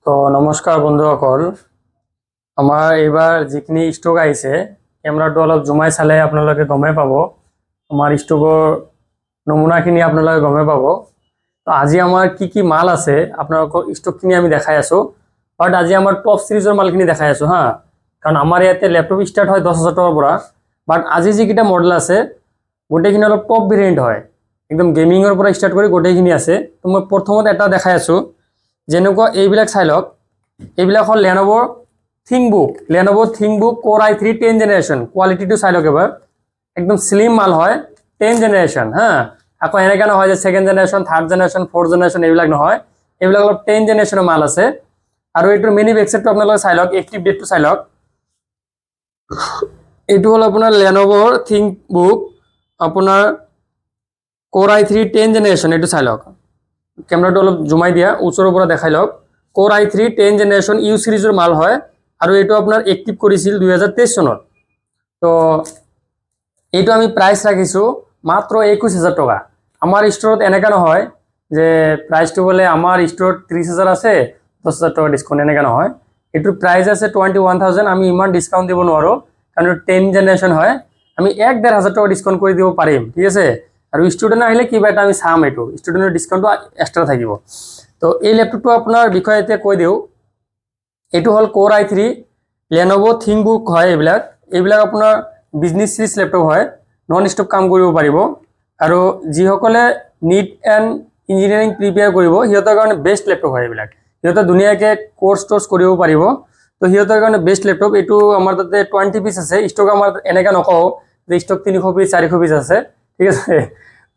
তো নমস্কাৰ বন্ধুসকল, আমাৰ এইবাৰ যিখিনি ষ্টক আহিছে কেমেৰাটো অলপ জুমাই চালে আপোনালোকে গমে পাব। আমাৰ ষ্টকৰ নমুনাখিনি আপোনালোকে গমে পাব। তো আজি আমাৰ কি কি মাল আছে আপোনালোকৰ ষ্টকখিনি আমি দেখাই আছোঁ। বাট আজি আমাৰ টপ সিৰিজৰ মালখিনি দেখাই আছোঁ হা, কাৰণ আমাৰ ইয়াতে ল্যাপটপ ষ্টাৰ্ট হয় 10,000 টকাৰ পৰা। বাট আজি যিকেইটা মডেল আছে গোটেইখিনি অলপ টপ ভেৰিয়েণ্ট হয়, একদম গেমিঙৰ পৰা ষ্টাৰ্ট কৰি গোটেইখিনি আছে। তো মই প্ৰথমত এটা দেখাই আছোঁ, যেনেকুৱা এইবিলাক চাই লওক। এইবিলাক হ'ল লেনোভোৰ থিংবুক Core i3 10 জেনেৰেশ্যন। কোৱালিটিটো চাই লওক এবাৰ, একদম স্লিম মাল হয়, 10 জেনেৰেশ্যন হা। আকৌ এনেকৈ নহয় যে second generation, third generation, fourth generation, এইবিলাক নহয়। এইবিলাক অলপ 10 জেনেৰেশ্যনৰ মাল আছে। আৰু এইটোৰ মিনি বেকছেটটো আপোনালোকে চাই লওক, এক্টিভ ডেটটো চাই লওক। এইটো হ'ল আপোনাৰ লেনোভোৰ থিংবুক আপোনাৰ Core i3 10 জেনেৰেশ্যন। এইটো চাই লওক, কেমেৰাটো অলপ জুমাই দিয়া, ওচৰৰ পৰা দেখাই লওক। Core i3 10 জেনেৰেশ্যন ইউ সিৰিজৰ মাল হয়, আৰু এইটো আপোনাৰ এক্টিভ কৰিছিল 2023 চনত। তো এইটো আমি প্ৰাইচ ৰাখিছোঁ মাত্ৰ 21,000 টকা। আমাৰ ষ্টৰত এনেকুৱা নহয় যে প্ৰাইচটো বোলে আমাৰ ষ্টৰত 30,000 আছে 10,000 টকা ডিছকাউণ্ট, এনেকুৱা নহয়। এইটোৰ প্ৰাইচ আছে 21,000। আমি ইমান ডিছকাউণ্ট দিব নোৱাৰোঁ, কাৰণ 10 জেনেৰেশ্যন হয়। আমি 1,500 টকা ডিছকাউণ্ট কৰি দিব পাৰিম, ঠিক আছে। আৰু ষ্টুডেণ্ট আহিলে কিবা এটা আমি চাম, এইটো ষ্টুডেণ্টৰ ডিছকাউণ্টটো এক্সট্ৰা থাকিব। তো এই ল্যাপটপটো আপোনাৰ বিষয়ে এতিয়া কৈ দিওঁ। এইটো হ'ল Core i3 লেনোভো থিংবুক হয়। এইবিলাক আপোনাৰ বিজনেছ চিৰিজ ল্যাপটপ হয়, নন ষ্টপ কাম কৰিব পাৰিব। আৰু যিসকলে নিট এণ্ড ইঞ্জিনিয়াৰিং প্ৰিপেয়াৰ কৰিব সিহঁতৰ কাৰণে বেষ্ট ল্যাপটপ হয়। এইবিলাক সিহঁতে ধুনীয়াকৈ কোৰ্চ কৰিব পাৰিব। তো সিহঁতৰ কাৰণে বেষ্ট ল্যাপটপ। এইটো আমাৰ তাতে 20 পিচ আছে ষ্টক। আমাৰ এনেকৈ নকওঁ যে ষ্টক 300 পিচ 400 পিচ আছে, ঠিক আছে।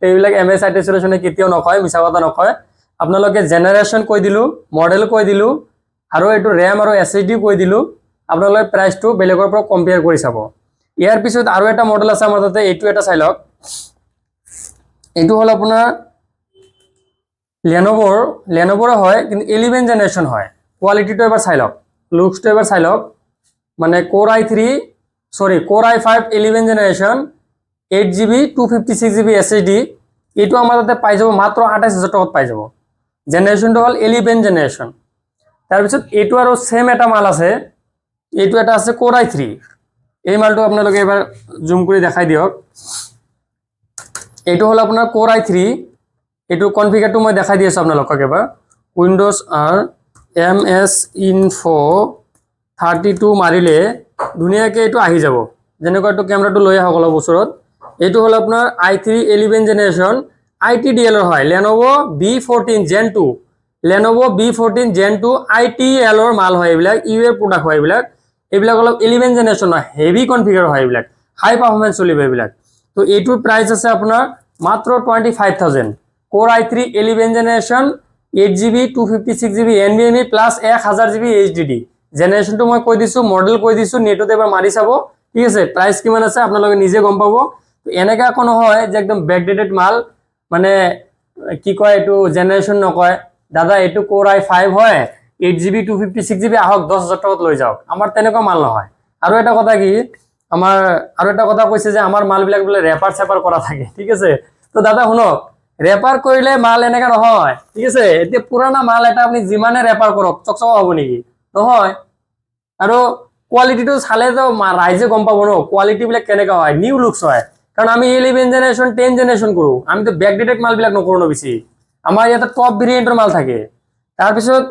এইবিলাক MSI টেচুলেশ্যনে কেতিয়াও নকয়, মিছা কথা নকয়। আপোনালোকে জেনেৰেশ্যন কৈ দিলোঁ, মডেল কৈ দিলোঁ, আৰু এইটো ৰেম আৰু SSD কৈ দিলোঁ। আপোনালোকে প্ৰাইচটো বেলেগৰ পৰা কম্পেয়াৰ কৰি চাব। ইয়াৰ পিছত আৰু এটা মডেল আছে আমাৰ তাতে, এইটো এটা চাই লওক। এইটো হ'ল আপোনাৰ লেনোভোৰ হয়, কিন্তু 11 জেনেৰেশ্যন হয়। কোৱালিটিটো এবাৰ চাই লওক, লুকছটো এবাৰ চাই লওক। মানে Core i5 11 generation 8GB 256GB SSD। এইটো আমাৰ তাতে পাই যাব মাত্ৰ 28,000 টকাত পাই যাব। জেনেৰেশ্যনটো হ'ল 11 জেনেৰেশ্যন। তাৰপিছত এইটো আৰু ছেম এটা মাল আছে, এইটো এটা আছে Core i3। এই মালটো আপোনালোকে এবাৰ জুম কৰি দেখাই দিয়ক। এইটো হ'ল আপোনাৰ Core i3। এইটো কনফিগাৰটো মই দেখাই দি আছোঁ আপোনালোকক এবাৰ। উইণ্ডোজ R MS Info 32 মাৰিলে ধুনীয়াকৈ এইটো আহি যাব। যেনেকুৱা এইটো কেমেৰাটো লৈ আহক অলপ ওচৰত। এইটো হ'ল আপোনাৰ i3 11 জেনেৰেশ্যন ITDL হয়, Lenovo B14 Gen 2। Lenovo B14 Gen 2 ITL মাল হয়। এইবিলাক ইউএ প্ৰডাক্ট হয়। এইবিলাক অলপ 11 জেনেৰেশ্যন হয়, হেভি কনফিগাৰ হয়। এইবিলাক হাই পাৰফৰ্মেঞ্চ চলিব এইবিলাক। তো এইটোৰ প্ৰাইচ আছে আপোনাৰ মাত্ৰ 25,000। Core i3 11 generation 8GB 256GB NVMe plus 1000GB HDD। জেনেৰেশ্যনটো মই কৈ দিছোঁ, মডেল কৈ দিছোঁ, নেটত এবাৰ মাৰি চাব, ঠিক আছে। প্ৰাইচ কিমান আছে আপোনালোকে নিজে গম পাব। এনেকৈ আকৌ নহয় যে একদম বেকডেটেড মাল, মানে কি কয় এইটো জেনেৰেশ্যন নকয়। দাদা এইটো Core i5 হয়, 8GB 256GB, আহক 10,000 টকাত লৈ যাওক। আমাৰ তেনেকুৱা মাল নহয়। আৰু এটা কথা কি, আৰু এটা কথা কৈছে যে আমাৰ মালবিলাক বোলে ৰেপাৰ চেপাৰ কৰা থাকে, ঠিক আছে। তো দাদা শুনক, ৰেপাৰ কৰিলে মাল এনেকৈ নহয়, ঠিক আছে। এতিয়া পুৰণা মাল এটা আপুনি যিমানে ৰেপাৰ কৰক চকচক হ'ব নেকি? নহয়। আৰু কোৱালিটিটো চালেতো ৰাইজে গম পাব ন কোৱালিটিবিলাক কেনেকুৱা হয়, নিউ লুকছ হয়। কাৰণ আমি 11 জেনেৰেশ্যন 10 জেনেৰেশ্যন কৰোঁ, আমিতো বেকডেটেড মালবিলাক নকৰোঁ ন বেছি। আমাৰ ইয়াতে টপ ভেৰিয়েণ্টৰ মাল থাকে। তাৰপিছত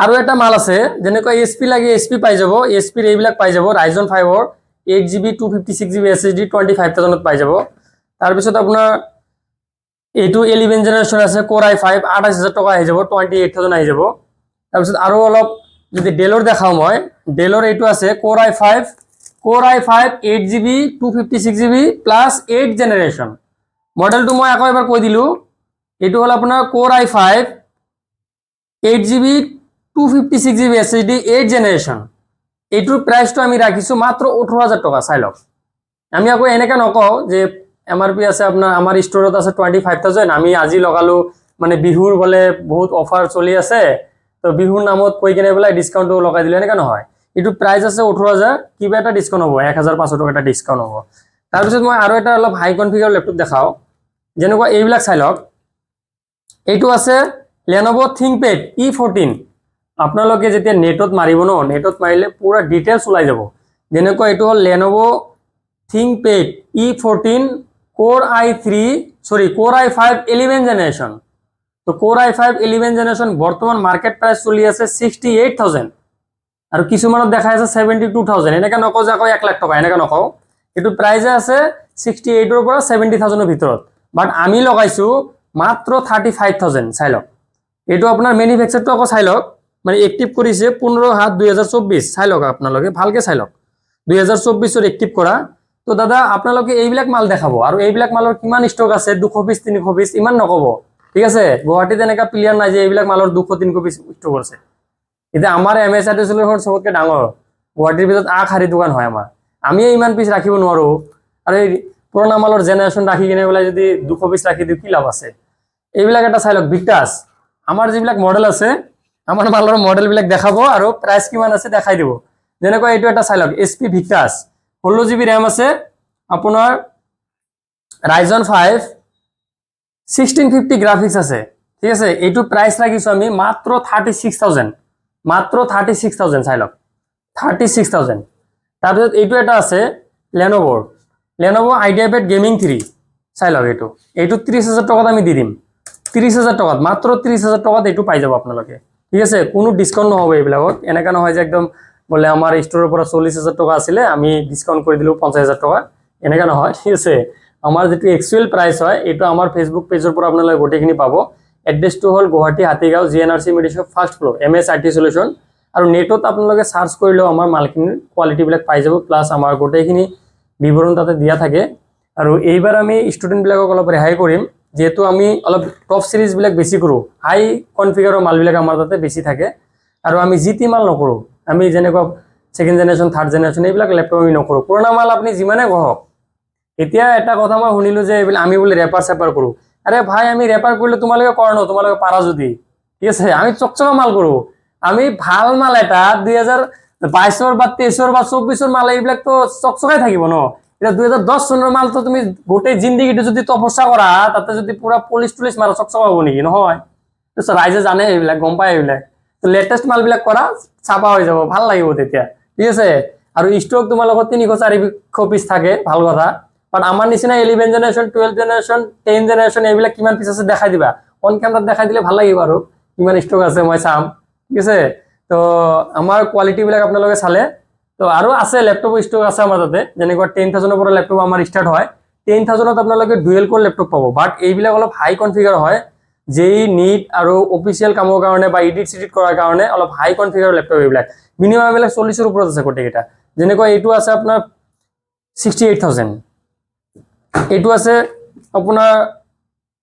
আৰু এটা মাল আছে, যেনেকুৱা SP লাগে SP পাই যাব। SPৰ এইবিলাক পাই যাব, Ryzen 5ৰ 8GB 256GB SSD 25,000ত পাই যাব। তাৰপিছত আপোনাৰ এইটো 11 জেনেৰেশ্যন আছে Core i5 28,000 টকা আহি যাব, 28,000 আহি যাব। তাৰপিছত আৰু অলপ যদি ডেলৰ দেখাওঁ মই, ডেলৰ এইটো আছে Core i5 8GB 256GB plus 8 generation. মডেলটো মই আকৌ এবাৰ কৈ দিলোঁ, এইটো হ'ল আপোনাৰ Core i5 8GB 256GB SSD 8 generation. এইটোৰ প্ৰাইচটো আমি ৰাখিছোঁ মাত্ৰ 18,000 টকা। চাই লওক, আমি আকৌ এনেকৈ নকওঁ যে MRP আছে আপোনাৰ, আমাৰ ষ্টৰত আছে 25,000, আমি আজি লগালোঁ মানে বিহুৰ বোলে বহুত অফাৰ চলি আছে, তো বিহুৰ নামত কৈ কিনে বোলে ডিছকাউণ্টটো লগাই দিলোঁ, এনেকৈ নহয়। এইটো প্ৰাইচ আছে 18,000, কিবা এটা ডিছকাউণ্ট হ'ব, 1,500 টকা এটা ডিছকাউণ্ট হ'ব। তাৰপিছত মই আৰু এটা অলপ হাই কনফিগাৰ লেপটপ দেখাওঁ, যেনেকুৱা এইবিলাক চাই লওক। এইটো আছে লেনোভো ThinkPad E14 আপোনালোকে যেতিয়া নেটত মাৰিব ন নেটত মাৰিলে পুৰা ডিটেইলছ ওলাই যাব যেনেকৈ এইটো হ'ল Lenovo ThinkPad E14 Core i5 11th generation তো Core i5 11th generation বৰ্তমান মাৰ্কেট প্ৰাইস চলি আছে 68000 আৰু কিছুমানত দেখাই আছে 72000 এনেকা নকও যে আকৌ 1 লাখ টকা এনেকা নকও এটো প্ৰাইস আছে 68 ৰ পৰা 70000 ৰ ভিতৰত বাট আমি লগাইছো মাত্ৰ 35000 চাই লওক এটো আপোনাৰ ম্যানুফ্যাকচাৰটো আকৌ চাই লওক মানে এক্টিভ কৰিছে 15/7 2024 চাই লওক আপোনালোকে ভালকে চাই লওক 2024 ৰ এক্টিভ কৰা তো দাদা আপোনালোকে এইবিলাক মাল দেখাবো আৰু এইবিলাক মালৰ কিমান ষ্টক আছে 200 পিস 300 পিস ইমান নকব ঠিক আছে গুৱাহাটীত এনেকা প্লেয়াৰ নাই যে এইবিলাক মালৰ 200 300 পিস ষ্টক আছে এটা আমাৰ এমএসআৰটি সলিউশন সবতকে ডাঙৰ গুৱাহাটীৰ ভিতৰত আখাৰি দোকান হয় আমাৰ আমি ইমান পিস ৰাখিব নোৱাৰো আৰু পুৰণা মালৰ জেনাৰেশন ৰাখি কিনে বলে যদি 200 পিস ৰাখি দিও কি লাভ আছে এইবিলাক এটা চাই লওক ভিক্টাস আমাৰ যিবিলাক মডেল আছে আমাৰ মালৰ মডেল বিলাক দেখাবো আৰু প্ৰাইস কিমান আছে দেখাই দিব যেনেকৈ এইটো এটা চাই লওক SP ভিক্টাস 16GB RAM আছে আপোনাৰ Ryzen 5 1650 গ্ৰাফিক্স আছে ঠিক আছে এইটো প্ৰাইস ৰাখিছো আমি মাত্ৰ 36000 মাত্ৰ 36000 চাই লওক 36000 তাৰপিছত এইটো এটা আছে Lenovo IdeaPad Gaming 3 চাই লওক এইটো 30000 টকাত আমি দি দিম 30000 টকাত মাত্ৰ 30000 টকাত এইটো পাই যাব আপোনালোকে ঠিক আছে কোনো ডিসকাউন্ট নহব এইবিলাকত এনেকা নহয় যে একদম বলে আমাৰ ষ্টৰৰ পৰা 40000 টকা আছিল আমি ডিসকাউন্ট কৰি দিলো 50000 টকা এনেকা নহয় ঠিক আছে আমাৰ যেটো এক্চুয়াল প্ৰাইস হয় এটো আমাৰ ফেসবুক পেজৰ পৰা আপোনালোকে গোটেইখিনি পাব এড্ৰেছটো হল Guwahati Hatigaon GNRC Medishop first floor MSRT solution আৰু নেটত আপোনালোকে সাৰ্চ কৰিলেও আমাৰ মালখিনিৰ কোৱালিটি বিলাক পাই যাব প্লাস আমাৰ গোটেইখিনি বিৱৰণ তাতে দিয়া থাকে আৰু এইবাৰ আমি ষ্টুডেন্ট বিলাকক অলপ ৰেহাই কৰিম যেহেতু আমি অলপ টপ সিৰিজ বিলাক বেছি কৰো হাই কনফিগাৰৰ মাল বিলাক আমাৰ তাতে বেছি থাকে আৰু আমি জিটি মাল নকৰো আমি যেনেকৈ সেকেন্ড জেনাৰেশন থাৰ্ড জেনাৰেশন এইবিলাক ল্যাপটপ আমি নকৰো পুৰণা মাল আপুনি যিমানে গহক এতিয়া এটা কথা মই শুনিলো যে আমি বলে ৰেপাৰ সেপাৰ কৰো আৰে ভাই আমি ৰেপাৰ কৰিলে তোমালোকে কৰ ন তোমালোকে পাৰা যদি ঠিক আছে আমি চকচকা মাল কৰো আমি ভাল মাল এটা 2022 বা 23 বা 24 মাল এইবিলাক তো চকচকাই থাকিব ন এটা 2010 চনৰ মাল তো তুমি গোটেই জিন্দেগীটো যদি তপস্যা কৰা তাতে যদি পুৰা পলিশ টুলিশ মাৰা চকচকা হ'ব নেকি নহয় তো ৰাইজে জানে এইবিলাক গম পায় এইবিলাক তো লেটেস্ট মাল বিলাক কৰা ছাপা হৈ যাব ভাল লাগিব তেতিয়া ঠিক আছে আৰু ষ্টক তোমালোকৰ 300 400 পিস থাকে ভাল কথা বাট আমাৰ নিচিনা 11 জেনাৰেশন 12 জেনাৰেশন 10 জেনাৰেশন এইবিলাক কিমান পিস আছে দেখাই দিবা অন ক্যামেৰাত দেখাই দিলে ভাল লাগিব আৰু কিমান ষ্টক আছে মই চাম ঠিক আছে তো আমাৰ কোৱালিটি বিলাক আপোনালোকে চালে তো আৰু আছে ল্যাপটপ ষ্টক আছে আমাৰ তাতে যেনেকৈ 10000 ৰ পৰা ল্যাপটপ আমাৰ স্টাৰ্ট হয় 10000 ত আপোনালোকে ডুৱেল কোৰ ল্যাপটপ পাব বাট এইবিলাক অলপ হাই কনফিগাৰ হয় যেই নিট আৰু অফিশিয়াল কামৰ কাৰণে বা এডিট সিডিট কৰাৰ কাৰণে অলপ হাই কনফিগাৰ ল্যাপটপ এইবিলাক মিনিমাম এইবিলাক 40 ৰ ওপৰত আছে গোটেইটা যেনেকৈ এইটো আছে আপোনাৰ 68000 এইটো আছে আপোনাৰ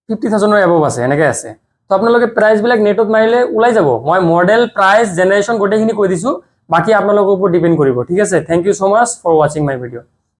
50000 ৰ এবভ আছে এনেকৈ আছে তো আপোনালোকে প্ৰাইস বিলাক নেটত মাৰিলে ওলাই যাব মই মডেল প্ৰাইস জেনাৰেশন গোটেইখিনি কৈ দিছো বাকি আপোনালোকৰ ওপৰত ডিপেন্ড কৰিব ঠিক আছে thank you so much for watching my video